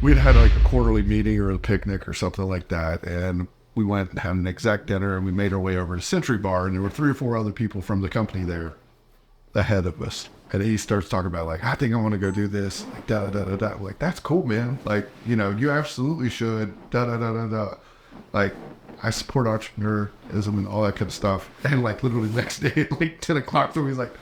we'd had like a quarterly meeting or a picnic or something like that, and we went and had an exec dinner, and we made our way over to Century Bar, and there were 3 or 4 other people from the company there ahead of us. And he starts talking about, like, I think I want to go do this, like, da-da-da-da-da. Like, that's cool, man. Like, you know, you absolutely should, da-da-da-da-da. Like, I support entrepreneurism and all that kind of stuff. And, like, literally the next day at, like, 10 o'clock, so he's like,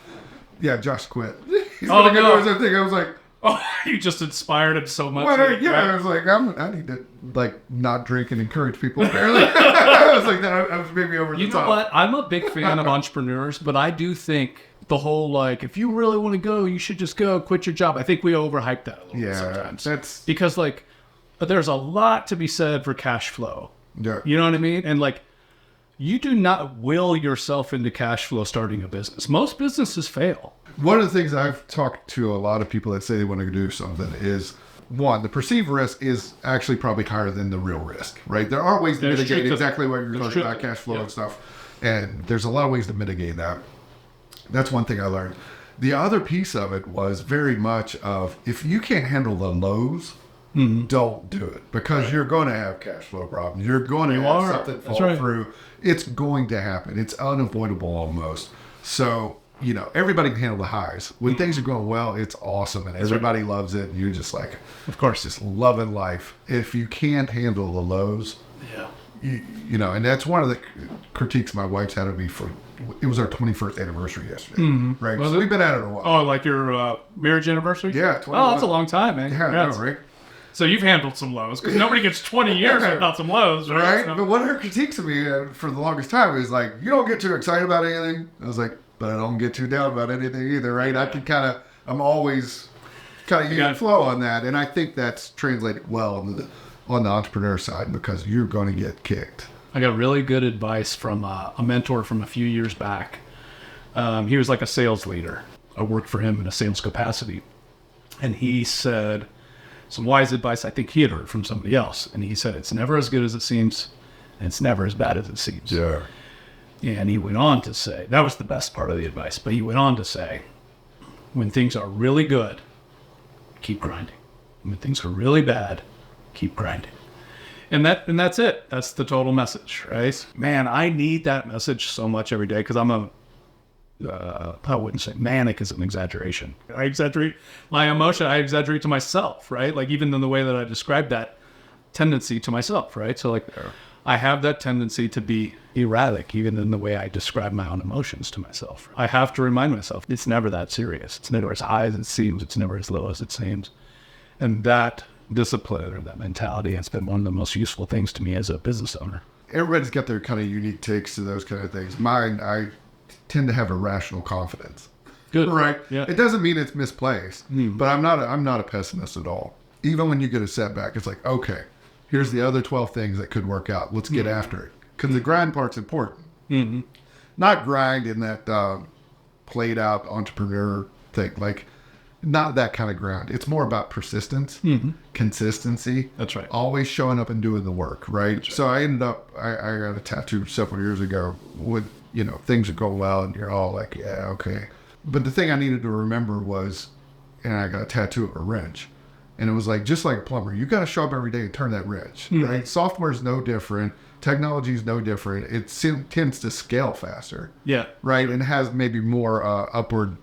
yeah, Josh quit. He's going to go do his thing. I was like, oh, you just inspired him so much. Well, yeah, right? I was like, I need to, like, not drink and encourage people. Apparently. I was like, I was maybe over the top. You know what? I'm a big fan of entrepreneurs, but I do think the whole, like, if you really want to go, you should just go quit your job. I think we overhype that a little bit sometimes. That's because, like, there's a lot to be said for cash flow. Yeah. You know what I mean? And, like, you do not will yourself into cash flow starting a business. Most businesses fail. One of the things I've talked to a lot of people that say they want to do something is, one, the perceived risk is actually probably higher than the real risk, right? There are ways to mitigate exactly what you're talking about, cash flow and stuff. And there's a lot of ways to mitigate that. That's one thing I learned. The other piece of it was very much of, if you can't handle the lows, don't do it, because you're going to have cash flow problems. You're going to have something fall through. It's going to happen. It's unavoidable almost. So, you know, everybody can handle the highs. When things are going well, it's awesome, and everybody loves it. And you're just like, of course, just loving life. If you can't handle the lows, you know, and that's one of the critiques my wife's had of me for. It was our 21st anniversary yesterday, right? So we've been at it a while. Oh, like your marriage anniversary? Yeah, 21. Oh, that's a long time, man. Yeah, I know, right? So you've handled some lows, because nobody gets 20 years without some lows, right? Right? So. But one of her critiques of me for the longest time is like, you don't get too excited about anything. I was like, but I don't get too down about anything either, right? I can I'm always kind of using flow on that. And I think that's translated well on the entrepreneur side, because you're going to get kicked. I got really good advice from a mentor from a few years back. He was like a sales leader. I worked for him in a sales capacity. And he said some wise advice I think he had heard from somebody else. And he said, it's never as good as it seems, and it's never as bad as it seems. Yeah. And he went on to say, that was the best part of the advice, but he went on to say, when things are really good, keep grinding. When things are really bad, keep grinding. And that's it. That's the total message, right? Man, I need that message so much every day, because I'm I wouldn't say manic is an exaggeration. I exaggerate my emotion. I exaggerate to myself, right? Like, even in the way that I describe that tendency to myself, right? So, like, I have that tendency to be erratic, even in the way I describe my own emotions to myself. I have to remind myself, it's never that serious. It's never as high as it seems. It's never as low as it seems. And that discipline or that mentality has been one of the most useful things to me as a business owner. Everybody's got their kind of unique takes to those kind of things. Mine, I tend to have irrational confidence. Good. Right? Yeah. It doesn't mean it's misplaced, but I'm not a pessimist at all. Even when you get a setback, it's like, okay, here's the other 12 things that could work out. Let's get after it. Because the grind part's important. Not grind in that played out entrepreneur thing. Like, not that kind of grind. It's more about persistence, consistency. That's right. Always showing up and doing the work, right? So I ended up, I got a tattoo several years ago with, you know, things that go well and you're all like, yeah, okay. But the thing I needed to remember was, and I got a tattoo of a wrench. And it was like, just like a plumber, you got to show up every day and turn that wrench, right? Software is no different. Technology is no different. It tends to scale faster. Yeah. Right? And has maybe more upward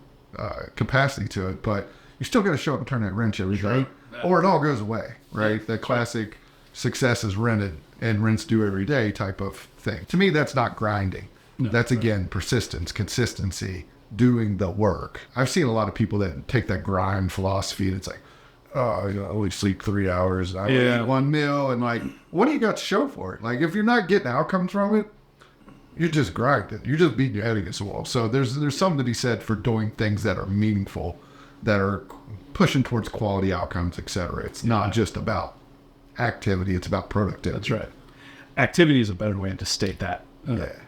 capacity to it, but you still got to show up and turn that wrench every day, or it all goes away, right? The classic success is rented and rinse do every day type of thing. To me, that's not grinding. No, that's, again, persistence, consistency, doing the work. I've seen a lot of people that take that grind philosophy and it's like, oh, you know, I only sleep 3 hours. I eat one meal. And like, what do you got to show for it? Like, if you're not getting outcomes from it, you're just grinding. You're just beating your head against the wall. So there's something to be said for doing things that are meaningful, that are pushing towards quality outcomes, etc. It's not just about activity. It's about productivity. That's right. Activity is a better way to state that.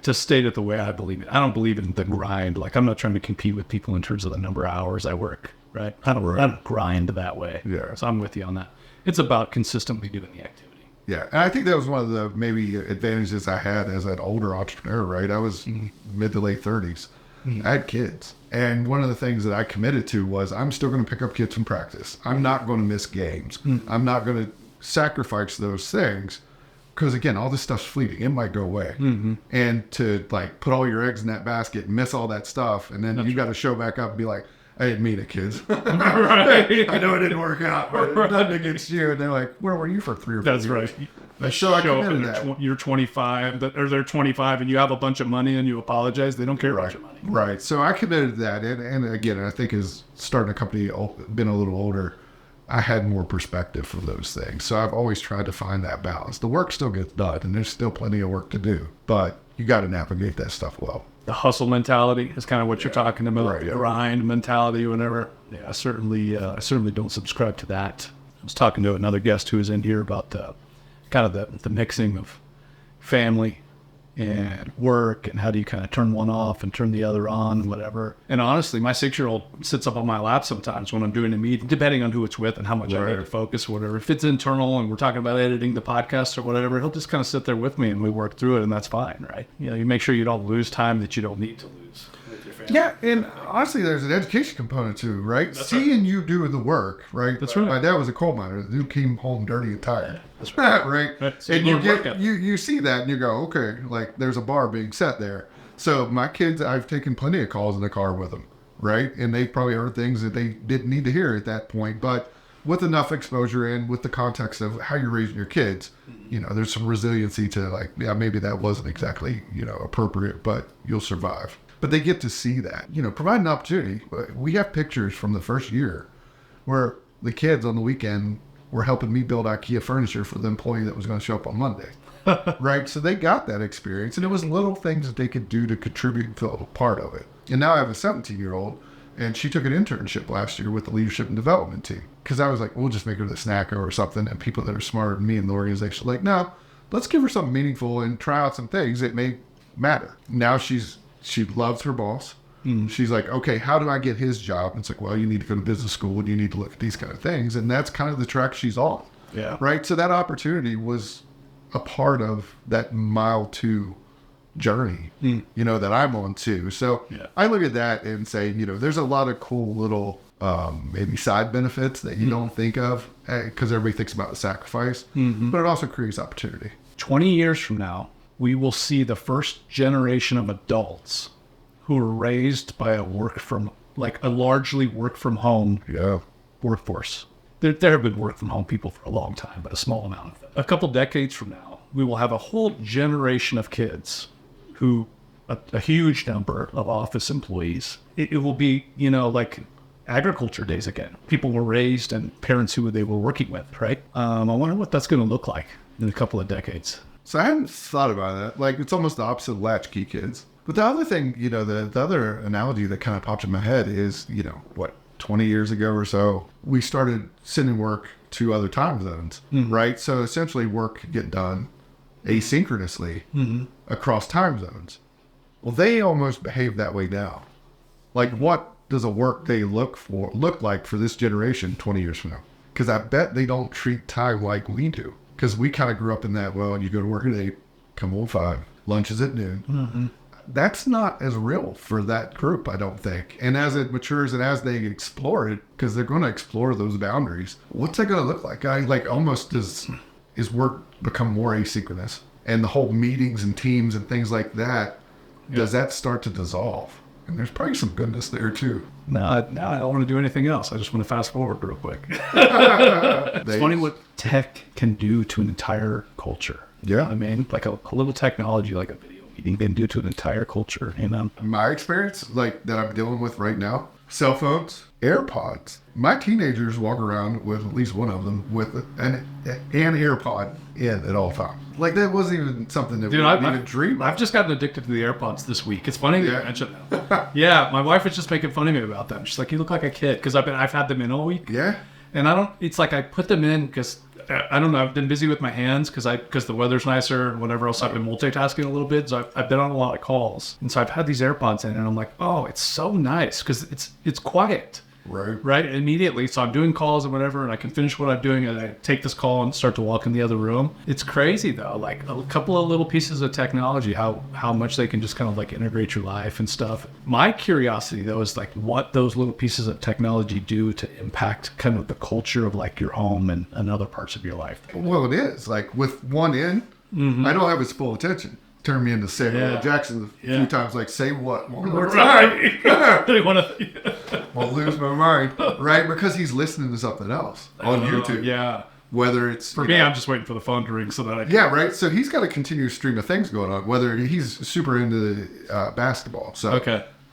To state it the way I believe it. I don't believe in the grind. Like, I'm not trying to compete with people in terms of the number of hours I work, right? I don't grind that way. Yeah. So I'm with you on that. It's about consistently doing the activity. Yeah. And I think that was one of the maybe advantages I had as an older entrepreneur, right? I was mid to late 30s. I had kids. And one of the things that I committed to was I'm still going to pick up kids from practice. I'm not going to miss games. I'm not going to sacrifice those things because, again, all this stuff's fleeting. It might go away. And to like put all your eggs in that basket and miss all that stuff, and then you got to show back up and be like, I didn't mean it, kids. Right. I know it didn't work out, but nothing against you. And they're like, where were you for 3 or 4 years? That's right. So I Show up committed and that. you're 25, or they're 25, and you have a bunch of money, and you apologize. They don't care about your money. Right. So I committed to that. And again, I think as starting a company, been a little older, I had more perspective for those things. So I've always tried to find that balance. The work still gets done, and there's still plenty of work to do, but you got to navigate that stuff well. The hustle mentality is kind of what you're talking about. Right, yeah. Grind mentality, whatever. Yeah, I certainly don't subscribe to that. I was talking to another guest who was in here about kind of the mixing of family and work, and how do you kind of turn one off and turn the other on, whatever. And honestly, my 6-year-old sits up on my lap sometimes when I'm doing a meeting, depending on who it's with and how much I need to focus or whatever. If it's internal and we're talking about editing the podcast or whatever, he'll just kind of sit there with me and we work through it, and that's fine, right? You know, you make sure you don't lose time that you don't need to lose with your family. Yeah, and honestly, there's an education component too, right? Seeing you do the work, right? That's right. My dad was a coal miner. The dude came home dirty and tired. That's right. Right? So And you you learn work get ethic. you see that and you go, okay, like there's a bar being set there. So my kids, I've taken plenty of calls in the car with them, right? And they probably heard things that they didn't need to hear at that point, but with enough exposure and with the context of how you're raising your kids, you know, there's some resiliency to like, yeah, maybe that wasn't exactly, you know, appropriate, but you'll survive. But they get to see that, you know, provide an opportunity. We have pictures from the first year where the kids on the weekend were helping me build IKEA furniture for the employee that was going to show up on Monday. Right? So they got that experience, and it was little things that they could do to contribute and feel a part of it. And now I have a 17-year-old, and she took an internship last year with the leadership and development team. Because I was like, we'll just make her the snacker or something. And people that are smarter than me in the organization are like, no, let's give her something meaningful and try out some things that may matter. Now she loves her boss. She's like, okay, how do I get his job? And it's like, well, you need to go to business school and you need to look at these kind of things. And that's kind of the track she's on. Yeah. Right. So that opportunity was a part of that Mile Two journey, you know, that I'm on too. So I look at that and say, you know, there's a lot of cool little maybe side benefits that you don't think of because everybody thinks about the sacrifice, but it also creates opportunity. 20 years from now, we will see the first generation of adults who were raised by a largely work from home workforce. There have been work from home people for a long time, but a small amount of them. A couple decades from now, we will have a whole generation of kids who, a huge number of office employees, it will be, you know, like agriculture days again. People were raised and parents who they were working with, right? I wonder what that's going to look like in a couple of decades. So I hadn't thought about that. Like, it's almost the opposite of latchkey kids. But the other thing, you know, the other analogy that kind of popped in my head is, you know, 20 years ago or so, we started sending work to other time zones, right? So essentially work could get done asynchronously across time zones. Well, they almost behave that way now. Like, what does a work day look like for this generation 20 years from now? Because I bet they don't treat time like we do. Because we kind of grew up in that, well, you go to work at 8, come home 5, lunch is at noon. That's not as real for that group, I don't think. And as it matures and as they explore it, because they're going to explore those boundaries, what's that going to look like? Almost is work become more asynchronous? And the whole meetings and teams and things like that, does that start to dissolve? And there's probably some goodness there too. No, I don't want to do anything else. I just want to fast forward real quick. It's funny what tech can do to an entire culture. Yeah. I mean, like a little technology, like a video meeting can do to an entire culture. You know? My experience, like that I'm dealing with right now, cell phones, AirPods. My teenagers walk around with at least one of them with an AirPod in at all times. Like that wasn't even something that we didn't even dream of. I've just gotten addicted to the AirPods this week. It's funny that you mentioned that. Yeah, my wife was just making fun of me about them. She's like, "You look like a kid," because I've had them in all week. Yeah. And it's like I put them in because I don't know. I've been busy with my hands because the weather's nicer and whatever else. I've been multitasking a little bit, so I've been on a lot of calls, and so I've had these AirPods in, and I'm like, oh, it's so nice because it's quiet. right? Immediately. So I'm doing calls and whatever, and I can finish what I'm doing, and I take this call and start to walk in the other room. It's crazy though, like a couple of little pieces of technology, how much they can just kind of like integrate your life and stuff. My curiosity though is like what those little pieces of technology do to impact kind of the culture of like your home and other parts of your life. Well, it is like with one in, I don't have his full attention. Turn me into Samuel L. Jackson a few times, like, say what? One more time. Won't lose my mind, right? Because he's listening to something else on YouTube. Yeah. Whether it's... For me, I'm just waiting for the phone to ring so that I can... Yeah, right? So he's got a continuous stream of things going on, whether he's super into basketball. So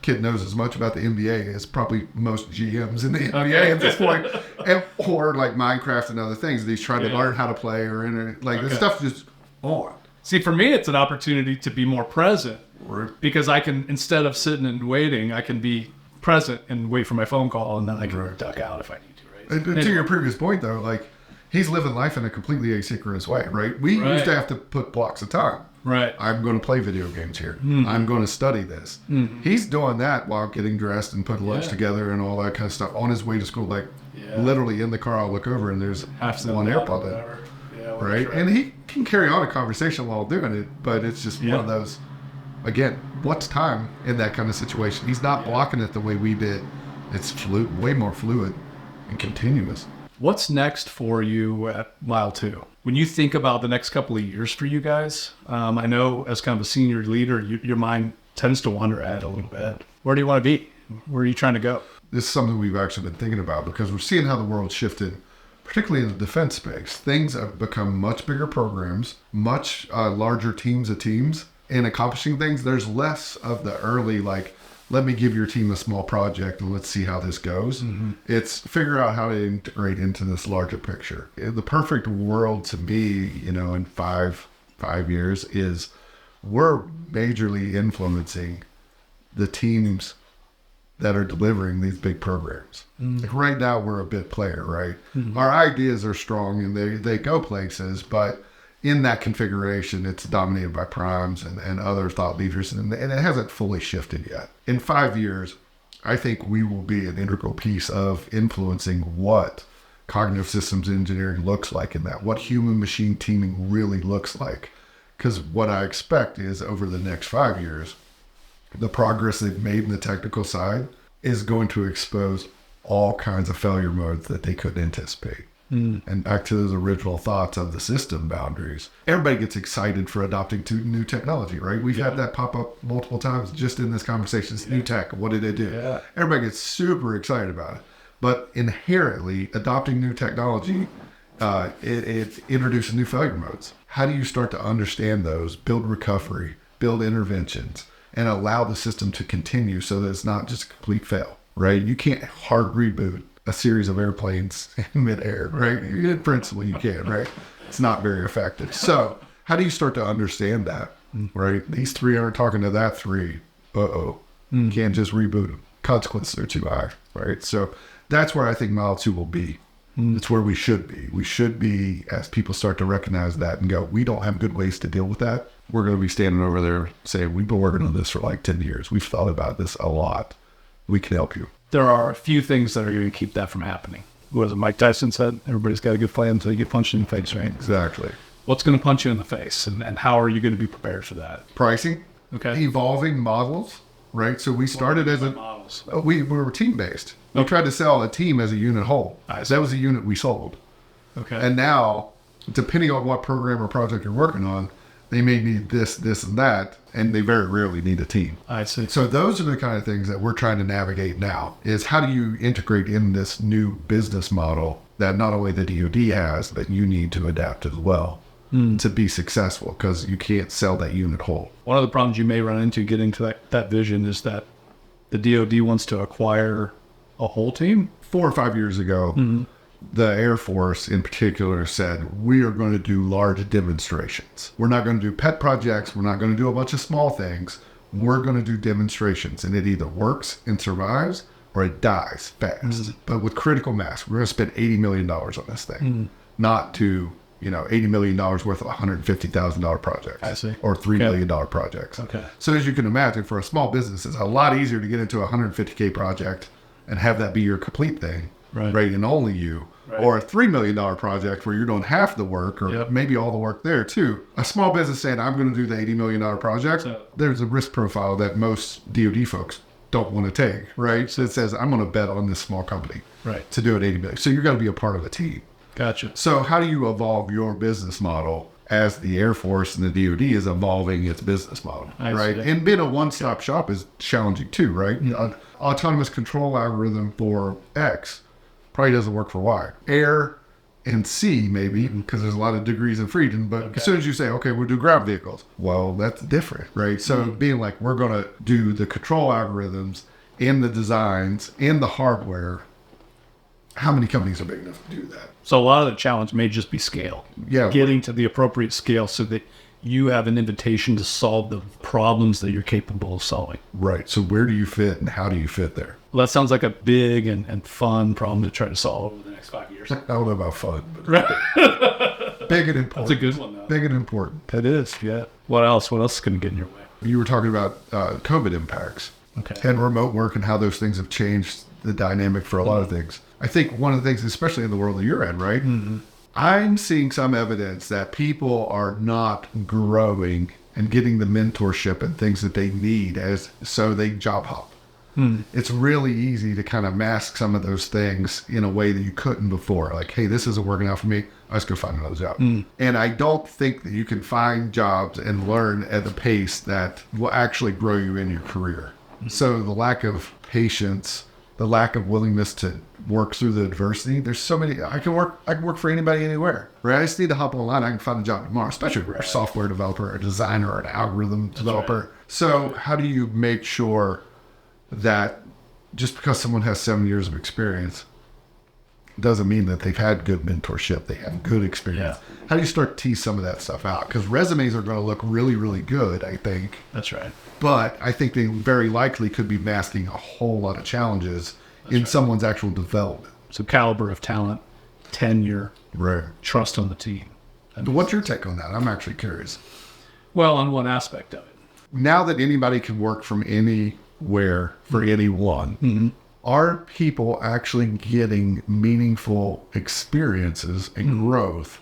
kid knows as much about the NBA as probably most GMs in the NBA at this point. Or like Minecraft and other things that he's trying to learn how to play or this stuff just on. See, for me, it's an opportunity to be more present because I can, instead of sitting and waiting, I can be present and wait for my phone call, and then I can duck out if I need to, right? And to your previous point, though, like, he's living life in a completely asynchronous way, right? We used to have to put blocks of time. Right. I'm going to play video games here. I'm going to study this. He's doing that while getting dressed and putting lunch together and all that kind of stuff on his way to school. Like, literally in the car, I'll look over and there's one AirPod in. Right? And he can carry on a conversation while doing it, but it's just one of those, again, what's time in that kind of situation? He's not blocking it the way we did. It's way more fluid and continuous. What's next for you at Mile 2? When you think about the next couple of years for you guys, I know as kind of a senior leader, your mind tends to wander ahead a little bit. Where do you want to be? Where are you trying to go? This is something we've actually been thinking about because we're seeing how the world shifted, particularly in the defense space. Things have become much bigger programs, much larger teams of teams, and accomplishing things. There's less of the early, like, let me give your team a small project and let's see how this goes. It's figure out how to integrate into this larger picture. The perfect world to me, in five years is we're majorly influencing the teams that are delivering these big programs. Like right now, we're a bit player, right? Our ideas are strong and they go places, but in that configuration, it's dominated by primes and other thought leaders, and it hasn't fully shifted yet. In 5 years, I think we will be an integral piece of influencing what cognitive systems engineering looks like in that, what human-machine teaming really looks like. Because what I expect is over the next 5 years, the progress they've made in the technical side is going to expose all kinds of failure modes that they couldn't anticipate. And back to those original thoughts of the system boundaries, everybody gets excited for adopting new technology, right? We've had that pop up multiple times just in this conversation. It's new tech. What did it do? Everybody gets super excited about it. But inherently, adopting new technology, it introduces new failure modes. How do you start to understand those, build recovery, build interventions, and allow the system to continue so that it's not just a complete fail, right? You can't hard reboot a series of airplanes in midair, right? In principle, you can, right? It's not very effective. So how do you start to understand that, right? These three aren't talking to that three. You can't just reboot them. Consequences are too high, right? So that's where I think Mile 2 will be. It's where we should be. We should be, as people start to recognize that and go, we don't have good ways to deal with that. We're going to be standing over there saying, we've been working on this for like 10 years. We've thought about this a lot. We can help you. There are a few things that are going to keep that from happening. What Mike Tyson said? Everybody's got a good plan until you get punched in the face, right? Exactly. What's going to punch you in the face, and how are you going to be prepared for that? Pricing. Okay. Evolving models, right? So we started as we were team-based. We tried to sell a team as a unit whole. That was a unit we sold. Okay. And now, depending on what program or project you're working on, they may need this, and that, and they very rarely need a team. I see. So those are the kind of things that we're trying to navigate now, is how do you integrate in this new business model that not only the DoD has, but you need to adapt as well to be successful, because you can't sell that unit whole. One of the problems you may run into getting to that vision is that the DoD wants to acquire a whole team. 4 or 5 years ago, the Air Force in particular said, we are going to do large demonstrations. We're not going to do pet projects. We're not going to do a bunch of small things. We're going to do demonstrations, and it either works and survives or it dies fast. But with critical mass, we're going to spend $80 million on this thing, not to, $80 million worth of $150,000 projects. I see. Or $3 million projects. Okay. So as you can imagine, for a small business, it's a lot easier to get into a $150K project and have that be your complete thing, right. And only you. Right. Or a $3 million project where you're doing half the work or maybe all the work there too. A small business saying, I'm going to do the $80 million project, there's a risk profile that most DoD folks don't want to take, right? So it says, I'm going to bet on this small company to do it $80 million. So you're going to be a part of a team. Gotcha. So how do you evolve your business model as the Air Force and the DoD is evolving its business model, right? And being a one-stop shop is challenging too, right? Autonomous control algorithm for X probably doesn't work for Y. Air and sea maybe, because there's a lot of degrees of freedom, but as soon as you say, okay, we'll do ground vehicles, well, that's different, right? So being like, we're going to do the control algorithms in the designs, in the hardware, how many companies are big enough to do that? So a lot of the challenge may just be scale. Yeah. Getting to the appropriate scale so that you have an invitation to solve the problems that you're capable of solving. Right. So where do you fit and how do you fit there? Well, that sounds like a big and fun problem to try to solve over the next 5 years. I don't know about fun, but big and important. That's a good one, though. Big and important. It is, yeah. What else? What else is going to get in your way? You were talking about COVID impacts and remote work and how those things have changed the dynamic for a lot of things. I think one of the things, especially in the world that you're in, right? I'm seeing some evidence that people are not growing and getting the mentorship and things that they need so they job hop. It's really easy to kind of mask some of those things in a way that you couldn't before. Like, hey, this isn't working out for me. Let's go find another job. And I don't think that you can find jobs and learn at a pace that will actually grow you in your career. So the lack of patience, the lack of willingness to work through the adversity. There's so many. I can work for anybody anywhere. Right? I just need to hop online. I can find a job tomorrow, especially if you're a software developer, a designer, or an algorithm developer. So how do you make sure that just because someone has 7 years of experience doesn't mean that they've had good mentorship, they have good experience? How do you start to tease some of that stuff out? Because resumes are going to look really, really good, I think. That's right. But I think they very likely could be masking a whole lot of challenges in someone's actual development. So caliber of talent, tenure, trust on the team. What's your take on that? I'm actually curious. Well, on one aspect of it. Now that anybody can work from anywhere for anyone, are people actually getting meaningful experiences and growth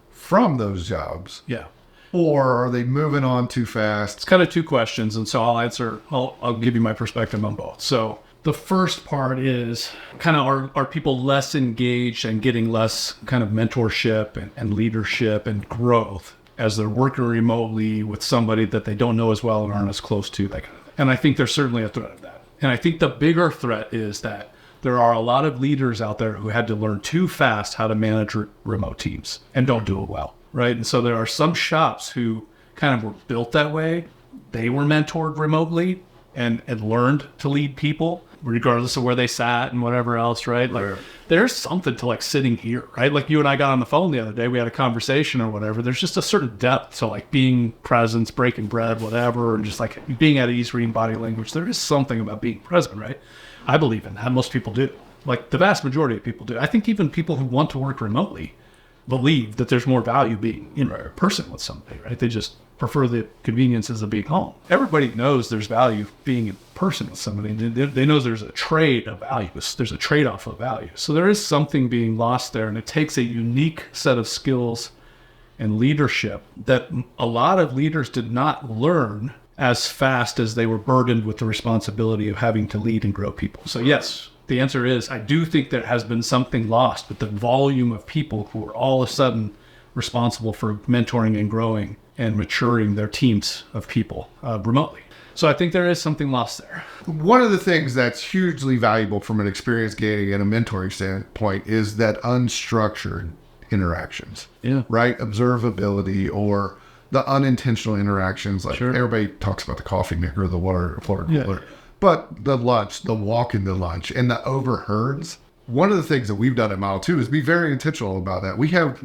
from those jobs? Yeah. Or are they moving on too fast? It's kind of two questions, and so I'll give you my perspective on both. So the first part is kind of are people less engaged and getting less kind of mentorship and leadership and growth as they're working remotely with somebody that they don't know as well and aren't as close to, that kind of thing. And I think there's certainly a threat of that. And I think the bigger threat is that there are a lot of leaders out there who had to learn too fast how to manage remote teams and don't do it well. Right. And so there are some shops who kind of were built that way. They were mentored remotely and learned to lead people regardless of where they sat and whatever else. Right. Like there's something to like sitting here. Right. Like you and I got on the phone the other day. We had a conversation or whatever. There's just a certain depth to like being present, breaking bread, whatever, and just like being at ease, reading body language. There is something about being present. Right. I believe in that. Most people do. Like the vast majority of people do. I think even people who want to work remotely believe that there's more value being in person with somebody, right? They just prefer the conveniences of being home. Everybody knows there's value being in person with somebody. They know there's a trade of value. There's a trade-off of value. So there is something being lost there, and it takes a unique set of skills and leadership that a lot of leaders did not learn as fast as they were burdened with the responsibility of having to lead and grow people. So yes, the answer is, I do think there has been something lost with the volume of people who are all of a sudden responsible for mentoring and growing and maturing their teams of people remotely. So I think there is something lost there. One of the things that's hugely valuable from an experience gaining and a mentoring standpoint is that unstructured interactions, right? Observability or the unintentional interactions. Like everybody talks about the coffee maker, the water cooler. But the lunch, the walk into lunch, and the overheards. One of the things that we've done at Mile 2 is be very intentional about that. We have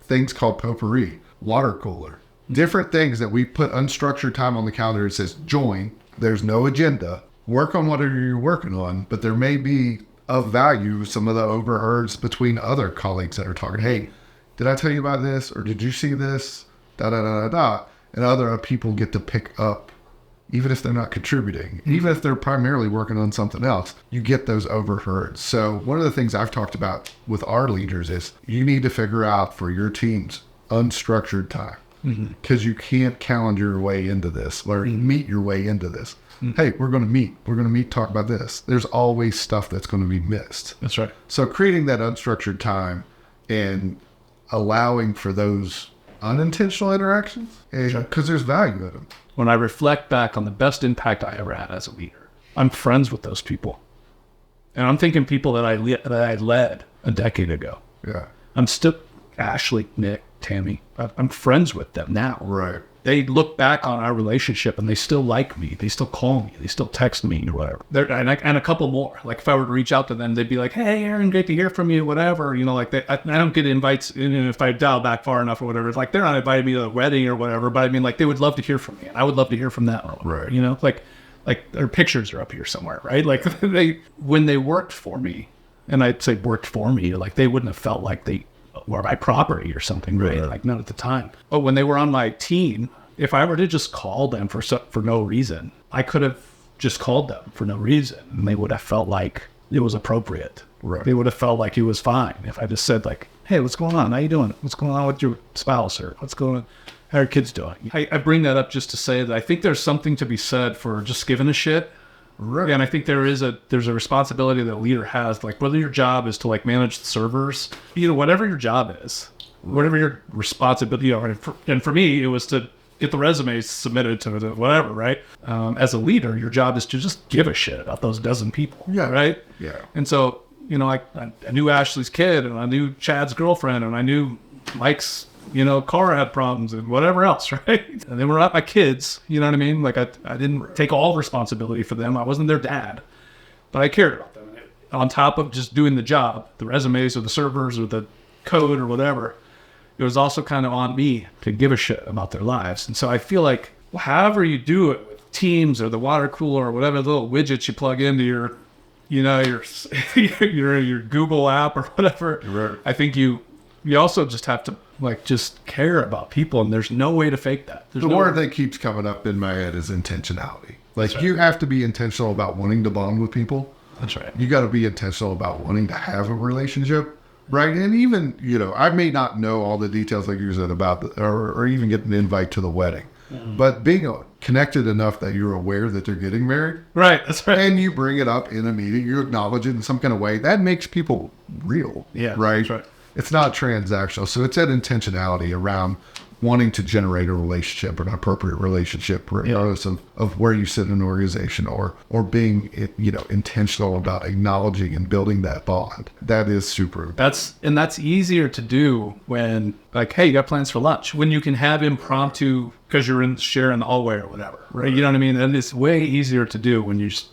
things called potpourri, water cooler, different things that we put unstructured time on the calendar. It says join. There's no agenda. Work on whatever you're working on, but there may be of value some of the overheards between other colleagues that are talking. Hey, did I tell you about this? Or did you see this? Da da da da da. And other people get to pick up even if they're not contributing, even if they're primarily working on something else, you get those overheard. So one of the things I've talked about with our leaders is you need to figure out for your teams unstructured time, because you can't calendar your way into this or meet your way into this. Hey, we're going to meet, talk about this. There's always stuff that's going to be missed. That's right. So creating that unstructured time and allowing for those unintentional interactions, because there's value in them. When I reflect back on the best impact I ever had as a leader, I'm friends with those people. And I'm thinking people that I led a decade ago. Yeah. I'm still, Ashley, Nick, Tammy, I'm friends with them now. Right. They look back on our relationship and they still like me. They still call me. They still text me or whatever. And a couple more. Like if I were to reach out to them, they'd be like, hey, Aaron, great to hear from you, whatever. You know, like I don't get invites. And if I dial back far enough or whatever, it's like they're not inviting me to a wedding or whatever. But I mean, like they would love to hear from me. And I would love to hear from them. Right. You know, like their pictures are up here somewhere, right? Like when they worked for me, and I'd say worked for me, like they wouldn't have felt like they were my property or something, right? Like not at the time. But when they were on my team, if I were to just call them for no reason, I could have just called them for no reason, and they would have felt like it was appropriate. Right. They would have felt like it was fine if I just said like, "Hey, what's going on? How you doing? What's going on with your spouse? Or what's going on? How are your kids doing?" I bring that up just to say that I think there's something to be said for just giving a shit. Right. And I think there's a responsibility that a leader has, like whether your job is to like manage the servers, you know, whatever your job is, whatever your responsibility are. And for me, it was to get the resumes submitted to whatever, right? As a leader, your job is to just give a shit about those dozen people, right? Yeah. And so, you know, I knew Ashley's kid, and I knew Chad's girlfriend, and I knew Mike's, you know, car had problems and whatever else, right? And they were not my kids, you know what I mean? Like I didn't take all responsibility for them. I wasn't their dad, but I cared about them. On top of just doing the job, the resumes or the servers or the code or whatever, it was also kind of on me to give a shit about their lives. And so I feel like however you do it with Teams or the water cooler or whatever little widgets you plug into your, you know, your Google app or whatever, Right. I think you also just have to like just care about people, and there's no way to fake that. There's The no word that keeps coming up in my head is intentionality. Like right. you have to be intentional about wanting to bond with people. That's right. You got to be intentional about wanting to have a relationship, right? And even, you know, I may not know all the details like you said about or even get an invite to the wedding, but being connected enough that you're aware that they're getting married, Right. That's right. and you bring it up in a meeting, you acknowledge it in some kind of way, that makes people real. Yeah, Right. that's right. It's not transactional. So it's that intentionality around wanting to generate a relationship, an appropriate relationship, regardless of where you sit in an organization, or being, you know, intentional about acknowledging and building that bond. That is super. That's easier to do when like, hey, you got plans for lunch, when you can have impromptu because you're sharing the hallway or whatever, right? You know what I mean? And it's way easier to do when you just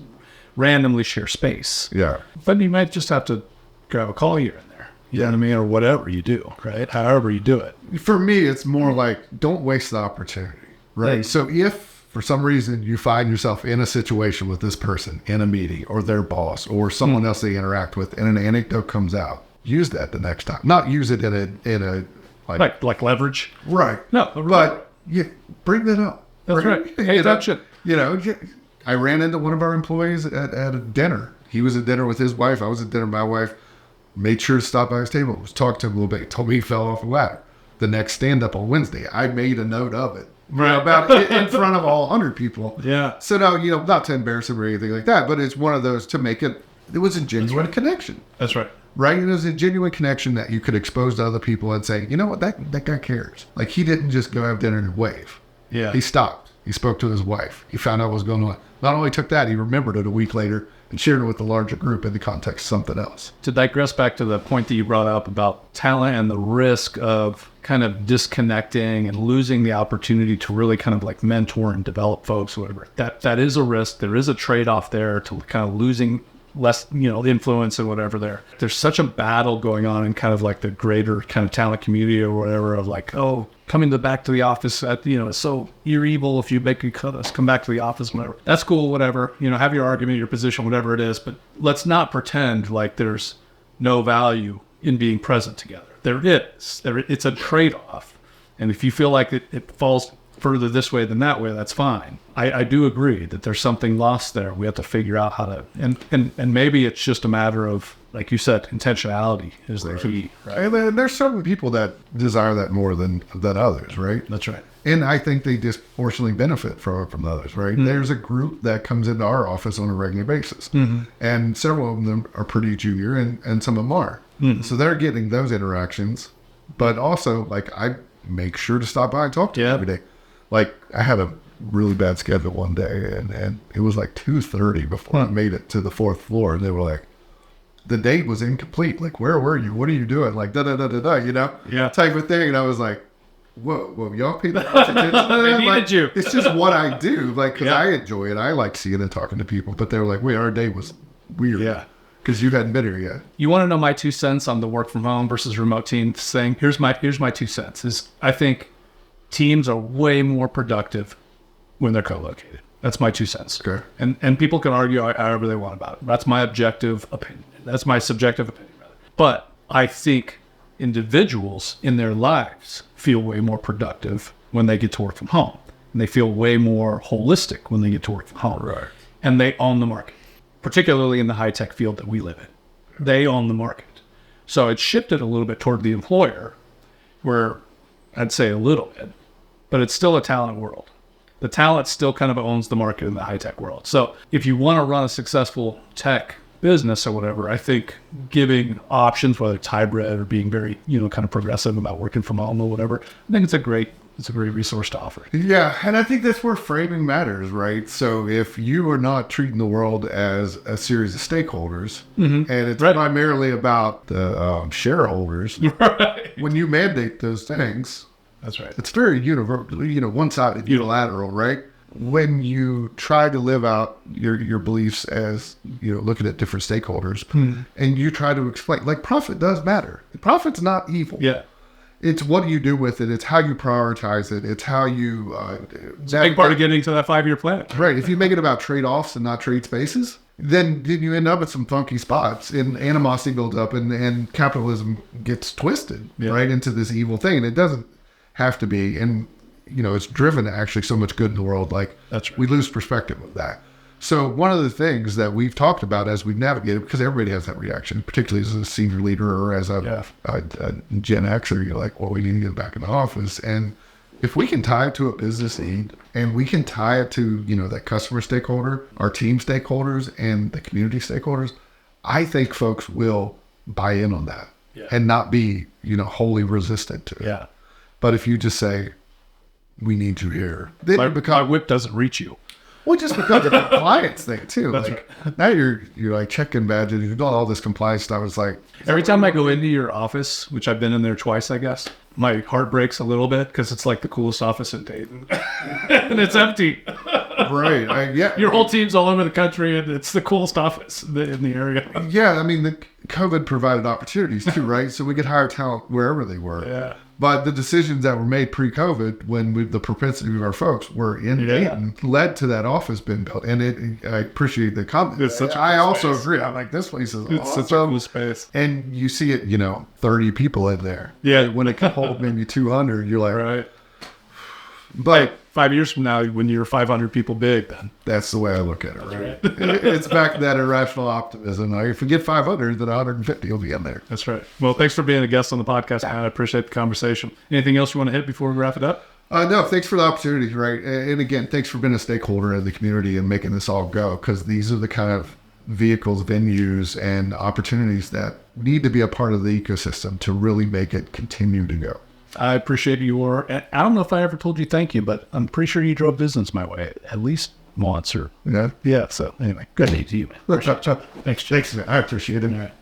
randomly share space. Yeah. But you might just have to grab a call here and there. You know what I mean? Or whatever you do, right? However you do it. For me, it's more like, don't waste the opportunity, right? Right. So if for some reason you find yourself in a situation with this person in a meeting or their boss or someone else they interact with, and an anecdote comes out, use that the next time. Not use it in a Like leverage. right. No, But yeah, bring that up. That's right. Hey, that shit. You know, I ran into one of our employees at a dinner. He was at dinner with his wife. I was at dinner with my wife. Made sure to stop by his table. Was talked to him a little bit. Told me he fell off a ladder. The next stand-up on Wednesday, I made a note of it. Right. About it in front of all 100 people. Yeah. So now, you know, not to embarrass him or anything like that, but it's one of those to make it was a genuine connection. That's right. Right? It was a genuine connection that you could expose to other people and say, you know what, that guy cares. Like, he didn't just go have dinner and wave. Yeah. He stopped. He spoke to his wife. He found out what was going on. Not only took that, he remembered it a week later and shared it with the larger group in the context of something else. To digress back to the point that you brought up about talent and the risk of kind of disconnecting and losing the opportunity to really kind of like mentor and develop folks, whatever. That is a risk. There is a trade-off there to kind of losing less, you know, influence and whatever there. There's such a battle going on in kind of like the greater kind of talent community or whatever of like, oh, coming back to the office at, you know, it's so you're evil if you make us come back to the office, whatever. That's cool, whatever. You know, have your argument, your position, whatever it is. But let's not pretend like there's no value in being present together. There is. It's a trade-off. And if you feel like it falls further this way than that way, that's fine. I do agree that there's something lost there. We have to figure out how to, and maybe it's just a matter of, like you said, intentionality is the key. Right? And then there's certain people that desire that more than others, right? That's right. And I think they disproportionately benefit from others, right? Mm-hmm. There's a group that comes into our office on a regular basis. Mm-hmm. And several of them are pretty junior and some of them are. Mm-hmm. So they're getting those interactions. But also, like, I make sure to stop by and talk to them every day. Like, I had a really bad schedule one day, and it was like 2:30 before I made it to the 4th floor. And they were like, the date was incomplete. Like, where were you? What are you doing? Like, da-da-da-da-da, you know? Yeah. Type of thing. And I was like, whoa, y'all paid that much attention? They needed like, you. It's just what I do. Like, because I enjoy it. I like seeing and talking to people. But they were like, wait, our day was weird. Yeah. Because you hadn't been here yet. You want to know my 2 cents on the work from home versus remote teams thing? Here's my 2 cents. Is I think teams are way more productive when they're co-located. That's my 2 cents. Okay. And people can argue however they want about it. That's my objective opinion. That's my subjective opinion, rather. But I think individuals in their lives feel way more productive when they get to work from home. And they feel way more holistic when they get to work from home. Right. And they own the market, particularly in the high-tech field that we live in. They own the market. So it shifted a little bit toward the employer, where I'd say a little bit, but it's still a talent world. The talent still kind of owns the market in the high-tech world. So if you want to run a successful tech business or whatever, I think giving options, whether it's hybrid or being very, kind of progressive about working from home or whatever, I think it's a great resource to offer. Yeah, and I think that's where framing matters, right? So if you are not treating the world as a series of stakeholders, and it's primarily about the shareholders, when you mandate those things, that's right. It's very universal, one-sided, unilateral, right? When you try to live out your beliefs as, looking at different stakeholders, and you try to explain, like, profit does matter. Profit's not evil. Yeah. It's what do you do with it. It's how you prioritize it. It's how you... it's a big part of getting to that 5-year plan. Right. If you make it about trade-offs and not trade spaces, then you end up at some funky spots, and animosity builds up, and capitalism gets twisted, right, into this evil thing. And it doesn't have to be. And, it's driven actually so much good in the world. Like, that's right. We lose perspective of that. So one of the things that we've talked about as we've navigated, because everybody has that reaction, particularly as a senior leader or as a Gen Xer, you're like, well, we need to get back in the office. And if we can tie it to a business need, and we can tie it to, that customer stakeholder, our team stakeholders, and the community stakeholders, I think folks will buy in on that and not be, wholly resistant to it. Yeah. But if you just say, we need you here, then my whip doesn't reach you. Well, just because of the compliance thing too. That's like now you're like check-in badges, you're doing all this compliance stuff. It's like every time I go into your office, which I've been in there twice, I guess, my heart breaks a little bit because it's like the coolest office in Dayton, and it's empty. Right. Your whole team's all over the country, and it's the coolest office in the area. Yeah, I mean, the COVID provided opportunities too, right? So we could hire talent wherever they were. Yeah. But the decisions that were made pre-COVID, when the propensity of our folks were in Dayton, led to that office being built. And I appreciate the comment. It's such I also agree. I'm like, this place is awesome. Such a cool space. And you see it, 30 people in there. Yeah. When it can hold maybe 200, you're like, right. But 5 years from now, when you're 500 people big, then that's the way I look at it, right? It's back to that irrational optimism. If we get 500, then 150 will be in there. That's right. Well, thanks for being a guest on the podcast, man. I appreciate the conversation. Anything else you want to hit before we wrap it up? No, thanks for the opportunity, right? And again, thanks for being a stakeholder in the community and making this all go, because these are the kind of vehicles, venues, and opportunities that need to be a part of the ecosystem to really make it continue to go. I appreciate your... I don't know if I ever told you thank you, but I'm pretty sure you drove business my way at least once or... Yeah? Yeah, so anyway, good day to you, man. Thanks, man. I appreciate it. All right.